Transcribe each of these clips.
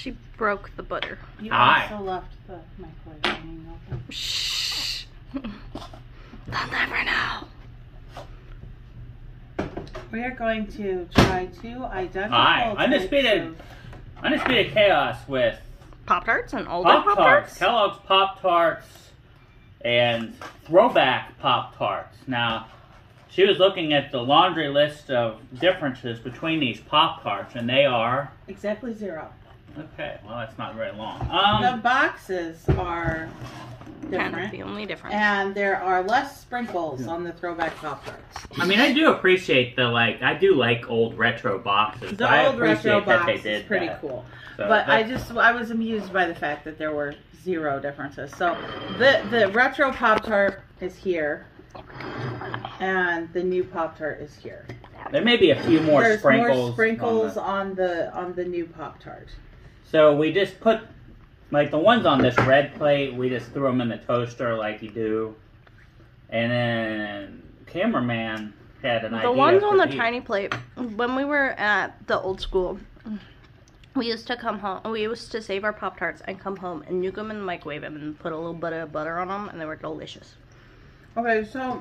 She broke the butter. You Hi. also left the microwave hanging open. Shh. They'll never know. We are going to try 2 identical Hi. types Undisputed Chaos with Pop-Tarts and older Pop-Tarts. Pop-Tarts? Kellogg's Pop-Tarts and throwback Pop-Tarts. Now, she was looking at the laundry list of differences between these Pop-Tarts, and they are... exactly 0. Okay, well, that's not very long. The boxes are different. Kind of the only difference. And there are less sprinkles on the throwback Pop-Tarts. I mean, I do appreciate I do like old retro boxes. The I old retro appreciate that box they is did pretty that. cool. So But I was amused by the fact that there were 0 differences. So the retro Pop-Tart is here. And the new Pop-Tart is here. there may be a few more There's sprinkles. more sprinkles on the new Pop-Tart. So we just put, like the ones on this red plate, we just threw them in the toaster like you do. And then cameraman had an idea. The ones on for the tiny plate, when we were at the old school, we used to come home, we used to save our Pop-Tarts and come home and nuke them in the microwave and put a little bit of butter on them, and they were delicious. Okay, so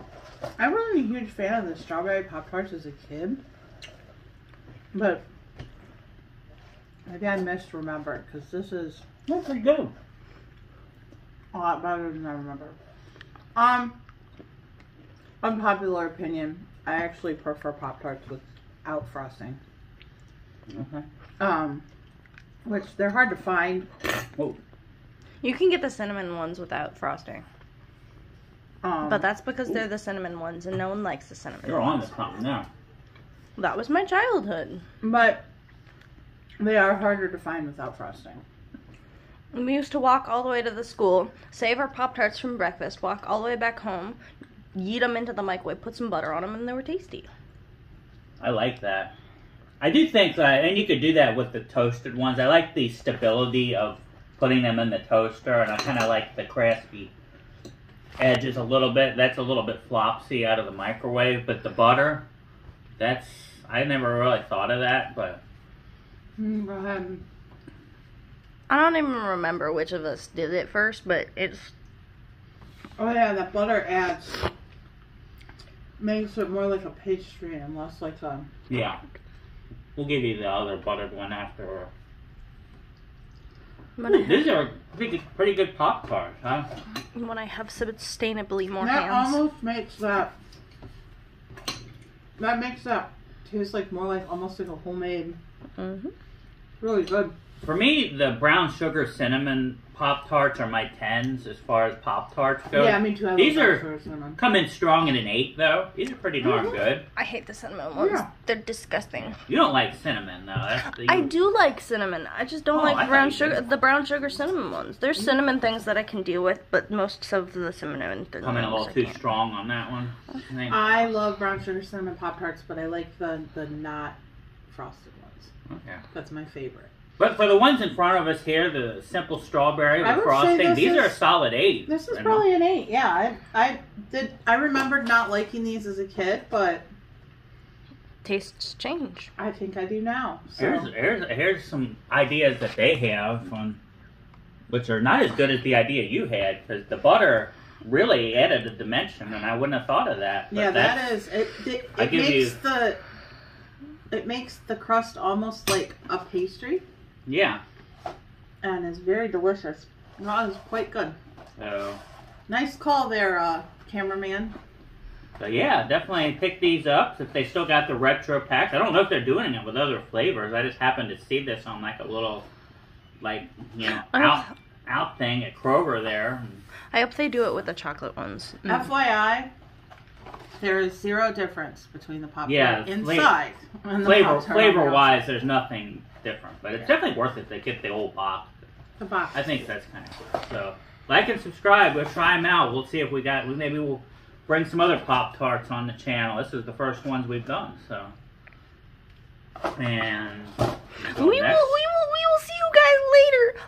I wasn't a huge fan of the strawberry Pop-Tarts as a kid. But maybe I misremembered, because this is They're pretty good. a lot better than I remember. Unpopular opinion, I actually prefer Pop-Tarts without frosting. Okay. Which they're hard to find. Oh, You can get the cinnamon ones without frosting. But that's because they're the cinnamon ones, and no one likes the cinnamon you're on ones. to something now. That was my childhood. But they are harder to find without frosting. We used to walk all the way to the school, save our Pop-Tarts from breakfast, walk all the way back home, yeet them into the microwave, put some butter on them, and they were tasty. I like that. I do think that, and you could do that with the toasted ones. I like the stability of putting them in the toaster, and I kind of like the crispy edges a little bit. That's a little bit flopsy out of the microwave, but the butter, I never really thought of that, but... Go ahead. I don't even remember which of us did it first, but it's... Oh yeah, that butter makes it more like a pastry and less like a... Yeah. We'll give you the other buttered one after. These are pretty good Pop-Tarts, huh? When I have sustainably more that hands. almost makes that taste like more like almost like a homemade. Mm-hmm. Really good. For me, the brown sugar cinnamon Pop-Tarts are my 10s as far as Pop-Tarts go. Yeah, me too. I These love are brown sugar cinnamon. come in strong at an 8, though. These are pretty darn good. I hate the cinnamon ones. Yeah. They're disgusting. You don't like cinnamon, though. I do like cinnamon. I just don't Oh, I like thought you did. the brown sugar cinnamon ones. There's cinnamon things that I can deal with, but most of the cinnamon things Come in a little I too can't. strong on that one. I think. I love brown sugar cinnamon Pop-Tarts, but I like the not frosted ones. Okay. That's my favorite. But for the ones in front of us here, the simple strawberry I with would say frosting, this these is- are a solid 8. This is And probably an 8. Yeah, I remembered not liking these as a kid, but Tastes change. I think I do now. So. Here's some ideas that they have, which are not as good as the idea you had, because the butter really added a dimension, and I wouldn't have thought of that. But Yeah, that's- that is it. I It give makes it makes the crust almost like a pastry, Yeah. and it's very delicious. Well, it's quite good. So, Nice call there, cameraman. yeah, definitely pick these up if they still got the retro packs. I don't know if they're doing it with other flavors. I just happened to see this on like a little, out thing at Kroger there. I hope they do it with the chocolate ones. FYI, there is 0 difference between the Pop-Tart Yeah, inside and the Pop-Tart on the Flavor-wise, there's nothing different, but it's definitely worth it to get the old box. outside. The box. I think that's kind of cool. So, like and subscribe. We'll try them out. We'll see if maybe we'll bring some other Pop-Tarts on the channel. This is the first ones we've done, so. And We will see you guys later.